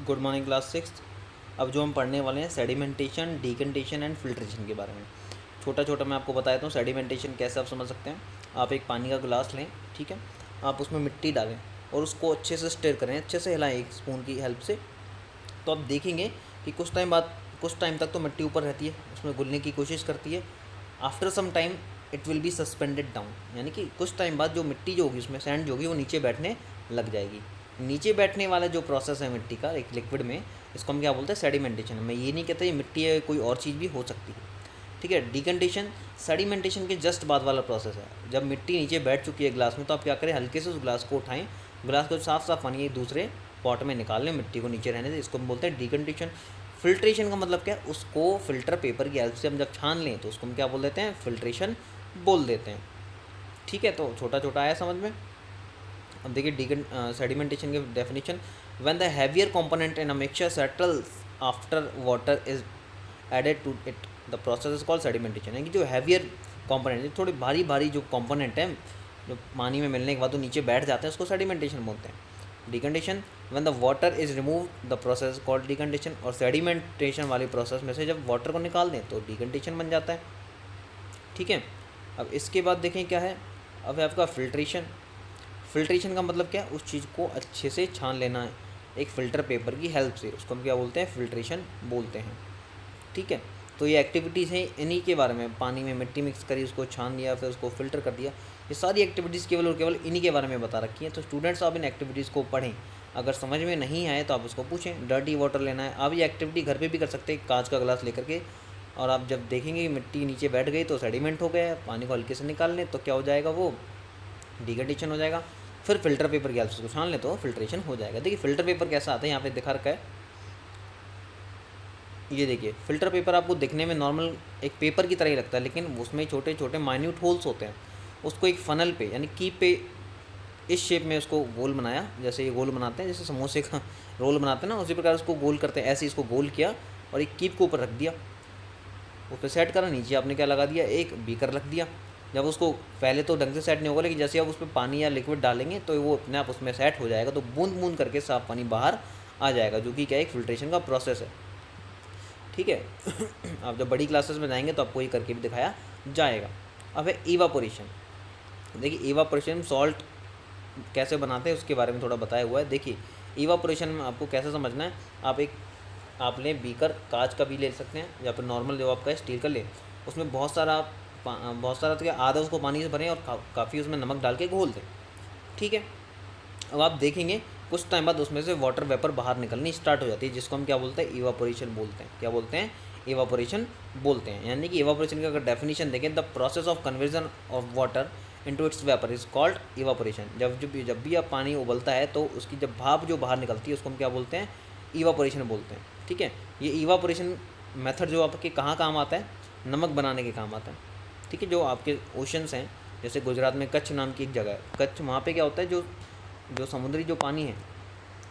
Good morning class six. अब जो हम पढ़ने वाले हैं सेडिमेंटेशन, डिकंटेशन एंड फिल्ट्रेशन के बारे में। छोटा छोटा मैं आपको बता देता हूँ सेडिमेंटेशन कैसे आप समझ सकते हैं। आप एक पानी का गिलास लें, ठीक है, आप उसमें मिट्टी डालें और उसको अच्छे से स्टिर करें, अच्छे से हिलाएं एक स्पून की हेल्प से। तो आप देखेंगे कि कुछ टाइम तक तो मिट्टी ऊपर रहती है, उसमें घुलने की कोशिश करती है। After some time it will be suspended down, यानी कि कुछ टाइम बाद जो मिट्टी जो होगी उसमें सैंड जो होगी वो नीचे बैठने लग जाएगी। नीचे बैठने वाला जो प्रोसेस है मिट्टी का एक लिक्विड में, इसको हम क्या बोलते हैं, सेडिमेंटेशन। मैं ये नहीं कहता ये मिट्टी है, कोई और चीज़ भी हो सकती है, ठीक है। डिकंटेशन सेडिमेंटेशन के जस्ट बाद वाला प्रोसेस है। जब मिट्टी नीचे बैठ चुकी है ग्लास में, तो आप क्या करें, हल्के से उस ग्लास को उठाएं, ग्लास को साफ साफ पानी एक दूसरे पॉट में निकाल लें, मिट्टी को नीचे रहने दें। इसको हम बोलते हैं डिकंटेशन। फिल्ट्रेशन का मतलब क्या है, उसको फिल्टर पेपर की हेल्प से हम जब छान लें तो उसको हम क्या बोल देते हैं, फिल्ट्रेशन बोल देते हैं, ठीक है। तो छोटा छोटा आया समझ में। अब देखिए सेडिमेंटेशन की definition. When the heavier component in a mixture settles after water is added to it, the process is called sedimentation. यानी कि जो हैवियर कंपोनेंट, थोड़ी भारी भारी जो कंपोनेंट है, जो पानी में मिलने के बाद तो नीचे बैठ जाते हैं, उसको सेडिमेंटेशन बोलते हैं। Decantation, when the water is remove the process called decantation. और सेडिमेंटेशन वाली प्रोसेस में से जब वाटर को निकाल दें तो डिकंडेशन बन जाता है, ठीक है। अब इसके बाद देखें क्या है, अब है आपका फिल्ट्रेशन। फिल्ट्रेशन का मतलब क्या है, उस चीज़ को अच्छे से छान लेना है एक फ़िल्टर पेपर की हेल्प से, उसको हम क्या बोलते हैं, फिल्ट्रेशन बोलते हैं, ठीक है। तो ये एक्टिविटीज़ हैं, इन्हीं के बारे में। पानी में मिट्टी मिक्स करी, उसको छान लिया, फिर उसको फ़िल्टर कर दिया। ये सारी एक्टिविटीज़ केवल और केवल इन्हीं के बारे में बता रखी हैं। तो स्टूडेंट्स आप इन एक्टिविटीज़ को पढ़ें, अगर समझ में नहीं आए तो आप उसको पूछें। डर्टी वाटर लेना है, आप ये एक्टिविटी घर पे भी कर सकते हैं, कांच का गिलास लेकर के। और आप जब देखेंगे कि मिट्टी नीचे बैठ गई तो सेडिमेंट हो गया, पानी को हल्के से निकाल लें तो क्या हो जाएगा, वो डिकंडेशन हो जाएगा। फिर फिल्टर पेपर की हेल्प से उसको छान लें तो फिल्ट्रेशन हो जाएगा। देखिए फ़िल्टर पेपर कैसा आता है, यहाँ पे दिखा रखा है, ये देखिए। फ़िल्टर पेपर आपको दिखने में नॉर्मल एक पेपर की तरह ही लगता है, लेकिन उसमें छोटे छोटे माइन्यूट होल्स होते हैं। उसको एक फ़नल पे यानी कीप पे इस शेप में उसको गोल बनाया, जैसे ये गोल बनाते हैं, जैसे समोसे का रोल बनाते हैं ना, उसी प्रकार उसको गोल करते हैं। ऐसे इसको गोल किया और एक कीप को ऊपर रख दिया, उस पर सेट करा। नीचे आपने क्या लगा दिया, एक बीकर रख दिया। जब उसको पहले तो ढंग से सेट नहीं होगा, लेकिन जैसे आप उस पर पानी या लिक्विड डालेंगे तो वो अपने आप उसमें सेट हो जाएगा, तो बूंद बूंद करके साफ पानी बाहर आ जाएगा, जो कि क्या एक फिल्ट्रेशन का प्रोसेस है, ठीक है। आप जब बड़ी क्लासेस में जाएंगे तो आपको ये करके भी दिखाया जाएगा। अब है इवापोरेशन। देखिए इवापोरेशन सॉल्ट कैसे बनाते हैं उसके बारे में थोड़ा बताया हुआ है। देखिए इवापोरेशन में आपको कैसे समझना है, आप लें बीकर, कांच का भी ले सकते हैं, या फिर नॉर्मल जो आपका स्टील का ले, उसमें बहुत सारा तो क्या, आधा उसको पानी से भरें और काफ़ी उसमें नमक डाल के घोल दें, ठीक है। अब आप देखेंगे कुछ टाइम बाद उसमें से वाटर वेपर बाहर निकलनी स्टार्ट हो जाती है, जिसको हम क्या बोलते हैं, इवापोरेशन बोलते हैं। क्या बोलते हैं, इवापोरेशन बोलते हैं। यानी कि इवापोरेशन का अगर डेफिनेशन देखें, the process of conversion of water into its vapour is called evaporation. जब भी आप पानी उबलता है तो उसकी जब भाप जो बाहर निकलती है उसको हम क्या बोलते हैं, इवापोरेशन बोलते हैं, ठीक है। ये इवापोरेशन मेथड जो आपके कहाँ काम आता है, नमक बनाने के काम आता है, ठीक है। जो आपके ओशंस हैं, जैसे गुजरात में कच्छ नाम की एक जगह है, कच्छ, वहाँ पे क्या होता है, जो जो समुद्री जो पानी है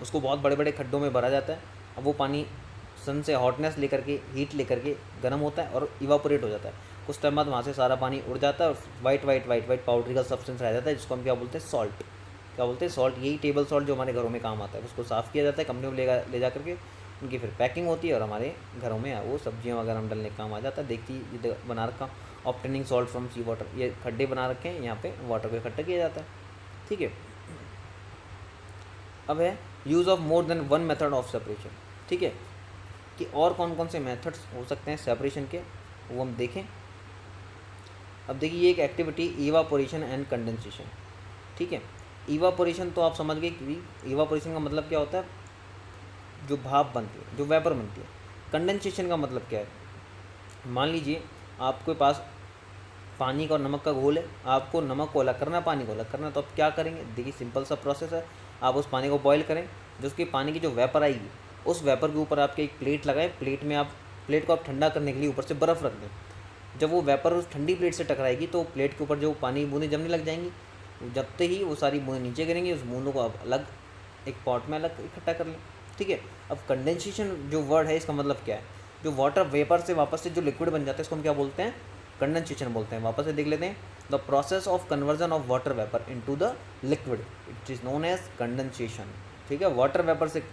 उसको बहुत बड़े बड़े खड्डों में भरा जाता है। अब वो पानी सन से हॉटनेस लेकर के, हीट लेकर के गर्म होता है और इवापोरेट हो जाता है। कुछ टाइम बाद वहाँ से सारा पानी उड़ जाता है और वाइट पाउडरी का सब्सटेंस रह जाता है, जिसको हम क्या बोलते हैं, सॉल्ट। क्या बोलते हैं, सॉल्ट। यही टेबल सॉल्ट जो हमारे घरों में काम आता है, उसको साफ़ किया जाता है, कंपनी में ले जा करके उनकी फिर पैकिंग होती है और हमारे घरों में वो सब्जियां वगैरह हम डालने का काम आ जाता है। देखती ये बना रखा, obtaining salt from sea water, ये खड्डे बना रखे हैं, यहाँ पे वाटर को इकट्ठा किया जाता है, ठीक है। अब है use of more than one method of separation, ठीक है, कि और कौन कौन से मेथड्स हो सकते हैं सेपरेशन के, वो हम देखें। अब देखिए ये एक एक्टिविटी इवापोरेशन एंड कंडेंसेशन, ठीक है। इवापोरेशन तो आप समझ गए कि इवापोरेशन का मतलब क्या होता है, जो भाप बनती है, जो वेपर बनती है। कंडेंसेशन का मतलब क्या है, मान लीजिए आपके पास पानी का और नमक का घोल है, आपको नमक को अलग करना है, पानी को अलग करना है, तो आप क्या करेंगे, देखिए सिंपल सा प्रोसेस है। आप उस पानी को बॉईल करें, जो उसकी पानी की जो वेपर आएगी, उस वेपर के ऊपर आपके एक प्लेट लगाएं, प्लेट को आप ठंडा करने के लिए ऊपर से बर्फ़ रख दें। जब वो वेपर उस ठंडी प्लेट से टकराएगी तो प्लेट के ऊपर जो पानी बूंदें जमने लग जाएंगी। जबते ही वो सारी बूंदें नीचे गिरेंगी, उस बूंदों को आप अलग एक पॉट में अलग इकट्ठा कर लें, ठीक है। अब कंडेंसेशन जो वर्ड है, इसका मतलब क्या है, जो वाटर वेपर से वापस से जो लिक्विड बन जाता है, इसको हम क्या बोलते हैं, कंडेंसेशन बोलते हैं। वापस से देख लेते हैं, the process of conversion of water vapour into the liquid it is known as condensation, ठीक है। वाटर वेपर से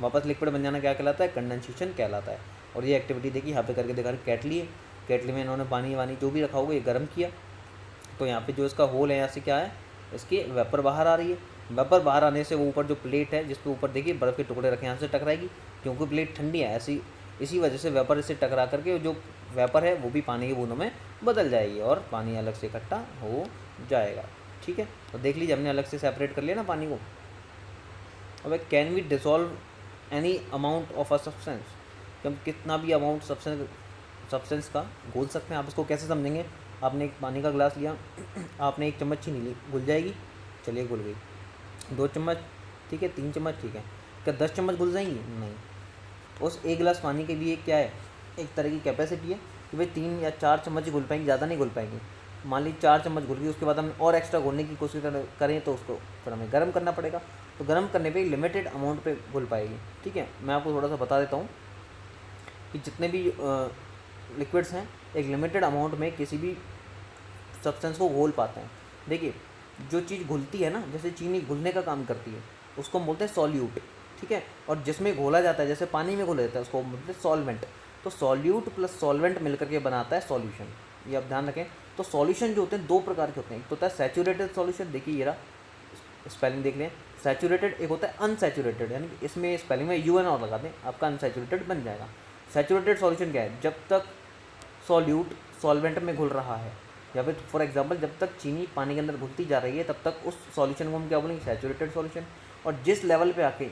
वापस लिक्विड बन जाना क्या कहलाता है, कंडेंसेशन कहलाता है। और ये एक्टिविटी देखिए यहाँ पे करके दिखा रहे, केटली है, केटली में इन्होंने पानी वानी जो भी रखा होगा ये गर्म किया, तो यहाँ पे जो इसका होल है यहाँ से क्या है, इसकी वेपर बाहर आ रही है। वेपर बाहर आने से वो ऊपर जो प्लेट है, जिस पे ऊपर देखिए बर्फ़ के टुकड़े रखे हैं, यहाँ से टकराएगी, क्योंकि प्लेट ठंडी है, ऐसी इसी वजह से वेपर इससे टकरा करके जो वेपर है वो भी पानी की बूंदों में बदल जाएगी और पानी अलग से इकट्ठा हो जाएगा। ठीक है, तो देख लीजिए हमने अलग से सेपरेट कर लिया ना पानी को। अब can we dissolve any amount of a substance, कि हम कितना भी अमाउंट सब्सटेंस का घोल सकते हैं। आप इसको कैसे समझेंगे, आपने एक पानी का गिलास लिया, आपने 1 चम्मच चीनी ली, घुल जाएगी, चलिए घुल गई। 2 चम्मच ठीक है, 3 चम्मच ठीक है, क्या 10 चम्मच घुल जाएंगी, नहीं। उस 1 गिलास पानी के लिए क्या है, एक तरह की कैपेसिटी है कि भाई 3 या 4 चम्मच ही घुल पाएंगी, ज़्यादा नहीं घुल पाएंगी। मान ली 4 चम्मच घुल गई, उसके बाद हम और एक्स्ट्रा घोलने की कोशिश करें तो उसको फिर हमें गर्म करना पड़ेगा, तो गर्म करने पे लिमिटेड अमाउंट पे घुल पाएगी। ठीक है, मैं आपको थोड़ा सा बता देता हूँ कि जितने भी लिक्विड्स हैं एक लिमिटेड अमाउंट में किसी भी सब्सटेंस को घोल पाते हैं। देखिए जो चीज़ घुलती है ना, जैसे चीनी घुलने का काम करती है, उसको हम बोलते हैं सॉल्यूट। ठीक है, और जिसमें घोला जाता है, जैसे पानी में घोला जाता है, उसको बोलते हैं सॉल्वेंट। तो सॉल्यूट प्लस सॉल्वेंट मिलकर के बनाता है सॉल्यूशन, ये आप ध्यान रखें। तो सॉल्यूशन जो होते हैं 2 प्रकार के होते हैं, एक तो होता है सैचुरेटेड सॉल्यूशन, देखिए ये रहा स्पेलिंग देख लें सैचुरेटेड, एक होता है अनसैचुरेटेड, यानी कि इसमें स्पेलिंग में UN और लगा दें, आपका अनसैचुरेटेड बन जाएगा। सैचुरेटेड सॉल्यूशन क्या है, जब तक सॉल्यूट सॉल्वेंट में घुल रहा है, या फिर फॉर एग्जांपल जब तक चीनी पानी के अंदर घुलती जा रही है तब तक उस सॉल्यूशन को हम क्या बोलेंगे, सैचुरेटेड सॉल्यूशन। और जिस लेवल पे आके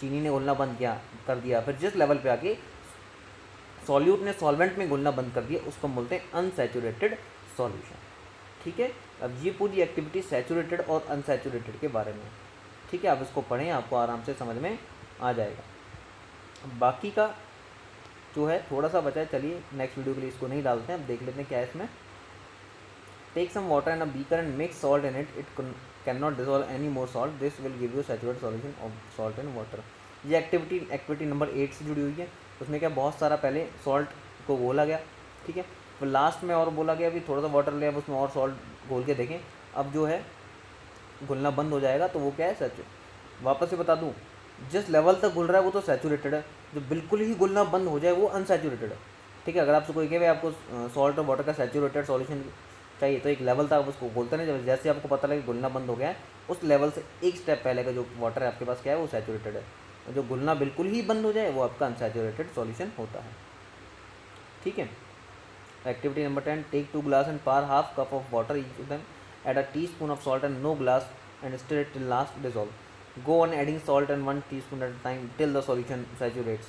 चीनी ने घुलना बंद किया कर दिया, फिर जिस लेवल पे आके सॉल्यूट ने सॉल्वेंट में घुलना बंद कर दिया, उसको हम बोलते हैं अनसैचुरेटेड सॉल्यूशन। ठीक है, अब ये पूरी एक्टिविटी सैचुरेटेड और अनसैचुरेटेड के बारे में। ठीक है, आप इसको पढ़ें, आपको आराम से समझ में आ जाएगा। बाकी का जो है थोड़ा सा बचा है, चलिए नेक्स्ट वीडियो के लिए इसको नहीं डालते हैं, अब देख लेते हैं क्या है इसमें। Take some water in a beaker and mix salt in it, it can not dissolve any more salt, this will give you saturated solution of salt in water. ये एक्टिविटी नंबर 8 से जुड़ी हुई है। उसमें क्या बहुत सारा पहले सॉल्ट को घोला गया, ठीक है, फिर लास्ट में और बोला गया भी थोड़ा सा वाटर ले, अब उसमें और सॉल्ट घोल के देखें, अब जो है घुलना बंद हो जाएगा, तो वो क्या है सैचुरेटेड। वापस से बता दूं, जिस लेवल तक घुल रहा है वो तो सैचुरेटेड है, जो बिल्कुल ही घुलना बंद हो जाए वो अनसैचुरेटेड है। ठीक है, अगर आपसे कोई कहे आपको सॉल्ट और वाटर का सैचुरेटेड सॉल्यूशन चाहिए, तो एक लेवल तक आप उसको घोलते नहीं, जैसे आपको पता लगे घुलना बंद हो गया है, उस लेवल से एक स्टेप पहले का जो वाटर है आपके पास क्या है, वो सैचुरेटेड है। जो घुलना बिल्कुल ही बंद हो जाए वो आपका अनसैचुरेटेड सॉल्यूशन होता है। ठीक है, activity number 10, take 2 glass and pour half cup of water each of them, add a teaspoon of salt and no glass and stir it till last dissolve, go on adding salt and 1 teaspoon at a time till the solution saturates.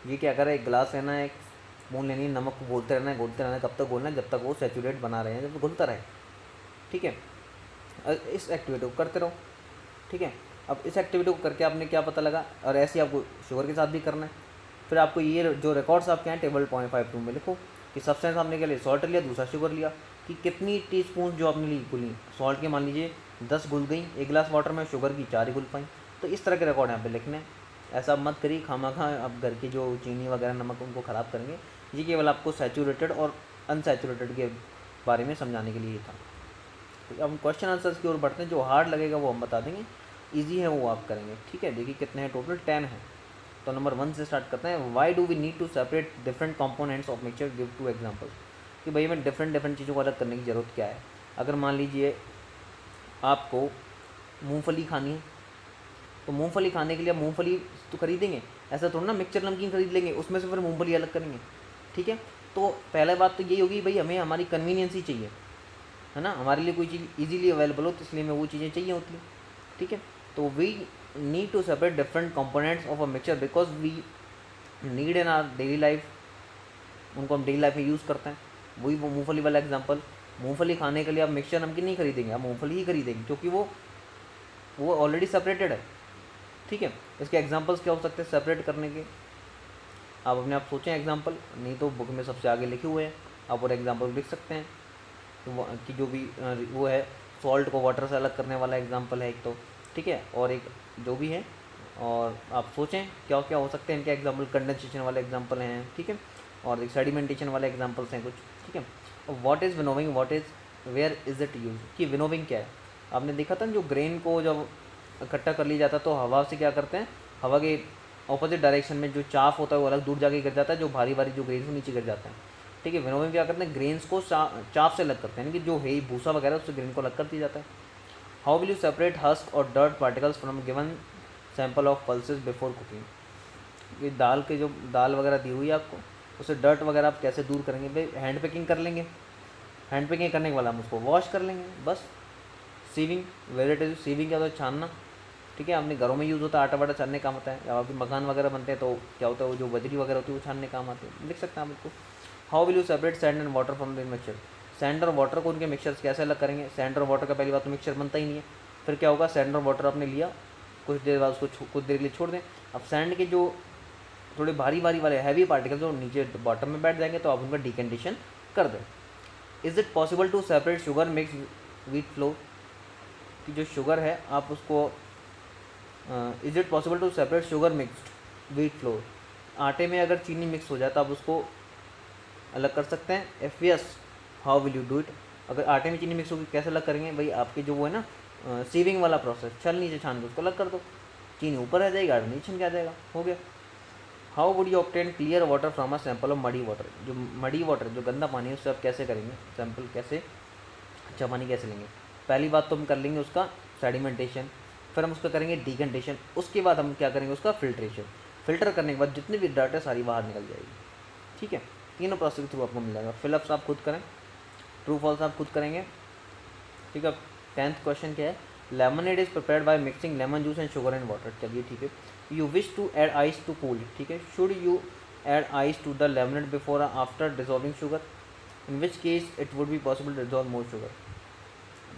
ये क्या कर रहा है, एक गिलास लेना है, एक स्पून लेनी है, नमक को घोलते रहना है, कब तक घोलना है, जब तक वो सैचुरेट बना रहे हैं, जब घुलता रहे। ठीक है, इस एक्टिविटी को करते रहो। ठीक है, अब इस एक्टिविटी को करके आपने क्या पता लगा, और ऐसे आपको शुगर के साथ भी करना है। फिर आपको ये जो रिकॉर्ड्स आपके हैं टेबल 0.52 में लिखो कि सब्सटेंस आपने के लिए सॉल्ट लिया, दूसरा शुगर लिया, कि कितनी टीस्पून जो आपने ली घुली, सॉल्ट के मान लीजिए 10 घुल गई 1 गिलास वाटर में, शुगर की 4 ही घुल पाई। तो इस तरह के रिकॉर्ड यहाँ पे लिखने हैं। ऐसा मत करिए खामखा आप घर की जो चीनी वगैरह नमक उनको ख़राब करेंगे। ये केवल आपको सैचुरेटेड और अनसैचुरेटेड के बारे में समझाने के लिए था। तो अब हम क्वेश्चन आंसर्स की ओर बढ़ते हैं, जो हार्ड लगेगा वो हम बता देंगे, ईजी है वो आप करेंगे। ठीक है, देखिए कितने हैं टोटल, 10 है। तो नंबर 1 से स्टार्ट करते हैं। Why do we need to separate different components of mixture, give 2 examples. कि भाई हमें डिफरेंट चीज़ों को अलग करने की ज़रूरत क्या है। अगर मान लीजिए आपको मूंगफली खानी है, तो मूंगफली खाने के लिए आप मूंगफली तो खरीदेंगे, ऐसा थोड़ा ना मिक्सचर नमकीन खरीद लेंगे उसमें से फिर मूंगफली अलग करेंगे। ठीक है, तो पहले बात तो यही होगी भाई हमें हमारी कन्वीनियंस ही चाहिए, है ना, हमारे लिए कोई चीज़ ईजीली अवेलेबल हो, तो इसलिए हमें वो चीज़ें चाहिए होती हैं। ठीक है, तो we need to separate different components of a mixture because we need in our daily life, उनको हम डेली लाइफ में यूज़ करते हैं। वही वो मूंगफली वाला एग्जांपल, मूंगफली खाने के लिए आप मिक्सचर नमकीन नहीं खरीदेंगे, आप मूंगफली ही खरीदेंगे, क्योंकि वो ऑलरेडी सेपरेटेड है। ठीक है, इसके एग्जांपल्स क्या हो सकते हैं सेपरेट करने के, आप अपने आप सोचें एग्जांपल, नहीं तो बुक में सबसे आगे लिखे हुए हैं, आप और एग्जांपल लिख सकते हैं। तो कि जो भी वो है सॉल्ट को वाटर से अलग करने वाला एग्जांपल है एक तो, ठीक है, और एक जो भी है, और आप सोचें क्या क्या हो सकते हैं इनके एग्जांपल, कंडेंसेशन वाले एग्जांपल हैं, ठीक है, और एक सेडिमेंटेशन वाले एग्जांपल्स हैं कुछ। ठीक है, what is winnowing, what is, where is it use, कि विनोविंग क्या है। आपने देखा था जो ग्रेन को जब इकट्ठा कर लिया जाता है तो हवा से क्या करते हैं, हवा के ऑपोजिट डायरेक्शन में जो चाफ होता है वो अलग दूर जाके गिर जाता है, जो भारी भारी जो ग्रेन्स नीचे गिर जाते हैं। ठीक है, विनोविंग क्या करते हैं, ग्रेन्स को चाफ से अलग करते हैं, यानी कि जो है भूसा वगैरह उससे ग्रेन को अलग कर दिया जाता है। How will you separate husk और dirt particles from given sample of pulses before cooking. ये दाल के जो दाल वगैरह दी हुई है आपको, उससे डर्ट वगैरह आप कैसे दूर करेंगे भाई, हैंड पैकिंग कर लेंगे। हैंड पैकिंग करने के बाद हम उसको वॉश कर लेंगे बस। सीविंग, वेजिटेबल सीविंग क्या होता है, छानना। ठीक है, अपने घरों में यूज़ होता है, आटा वाटा छानने काम आता है, या आपके मकान वगैरह बनते हैं तो क्या होता है वो जो बजरी वगैरह होती है वो छानने काम आती है, लिख सकते हैं आप इसको। How will you separate sand and water from the mixture. Sand और वाटर को उनके मिक्सचर्स कैसे अलग करेंगे। सैंड और वाटर का पहली बात तो मिक्सचर बनता ही नहीं है, फिर क्या होगा, सैंड और वाटर आपने लिया, कुछ देर बाद उसको कुछ देर के लिए छोड़ दें। अब सैंड के जो थोड़े भारी भारी वाले हैवी पार्टिकल्स जो नीचे बॉटम में बैठ जाएंगे तो आप उनका डिकंडीशन कर दें। Is it possible to separate sugar mix wheat flour. कि जो शुगर है आप उसको is it possible to separate sugar mixed wheat flour. आटे में अगर चीनी मिक्स हो जाए तो आप उसको अलग कर सकते हैं। If yes, how will you do it. अगर आटे में चीनी मिक्स होगी कैसे अलग करेंगे भाई, आपके जो वो है ना सीविंग वाला प्रोसेस, छल नीचे छान के उसको अलग कर दो, चीनी ऊपर आ जाएगी, आटा नीचे छन के आ जाएगा, हो गया। How would you obtain clear water from a sample of muddy water. जो मडी वाटर जो गंदा पानी है उससे आप कैसे करेंगे सैंपल, कैसे अच्छा पानी कैसे लेंगे। पहली बात तो हम कर लेंगे उसका सेडिमेंटेशन, फिर हम उसका करेंगे डिकंडेशन, उसके बाद हम क्या करेंगे उसका फिल्ट्रेशन। फिल्टर करने के बाद जितनी भी डर्ट है सारी बाहर निकल जाएगी। ठीक है, तीनों प्रोसेस के थ्रू आपको मिल जाएगा। फिलअप्स आप खुद करें, ट्रू फॉल्स आप खुद करेंगे। ठीक है, 10th क्वेश्चन क्या है, lemonade is prepared by mixing lemon juice and sugar and water. चलिए ठीक है, you wish to add ice to cool. ठीक है, should you add ice to the lemonade before after dissolving sugar, in which case it would be possible to dissolve more sugar.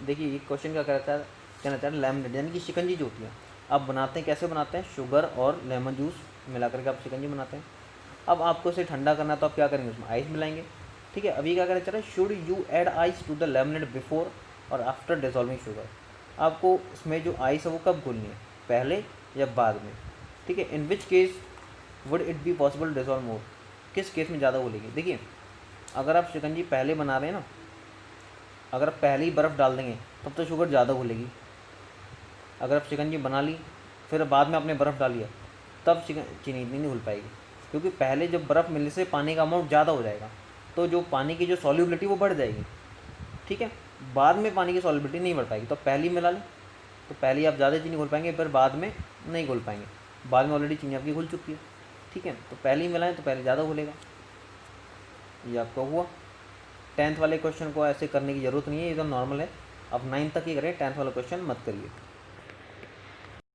देखिए ये question क्या कहता है, लेमनेड यानी कि शिकंजी जो होती है आप बनाते हैं, कैसे बनाते हैं, शुगर और लेमन जूस मिला करके आप शिकंजी बनाते हैं। अब आपको इसे ठंडा करना है तो आप क्या करेंगे, उसमें आइस मिलाएंगे। ठीक है, अभी क्या करना चाह रहे हैं, should you add ice to the lemonade before और आफ्टर डिजॉल्विंग शुगर। आपको उसमें जो आइस है वो कब घोलनी है, पहले या बाद में। ठीक है, in which case would it be possible to dissolve more, किस केस में ज़्यादा घुलेगी। देखिए अगर आप शिकंजी पहले बना रहे हैं ना, अगर आप पहले ही बर्फ़ डाल देंगे तब तो शुगर ज़्यादा घुलेगी। अगर आप शिकंजी बना ली फिर बाद में आपने बर्फ़ डाली है तब चीनी इतनी नहीं घुल पाएगी, क्योंकि पहले जब बर्फ़ मिलने से पानी का अमाउंट ज़्यादा हो जाएगा तो जो पानी की जो सॉल्युबिलिटी वो बढ़ जाएगी। ठीक है, बाद में पानी की सॉल्युबिलिटी नहीं बढ़ पाएगी, तो पहले ही मिला लें तो पहले ही आप ज़्यादा चीनी घुल पाएंगे, फिर बाद में नहीं घुल पाएंगे, बाद में ऑलरेडी चीनी आपकी घुल चुकी है। ठीक है, तो पहले ही मिलाएं तो पहले ज़्यादा घुलेगा। ये आपका हुआ। 10th वाले क्वेश्चन को ऐसे करने की ज़रूरत नहीं है, ये तो नॉर्मल है। अब 9th तक ही करें, 10th वाला क्वेश्चन मत करिए।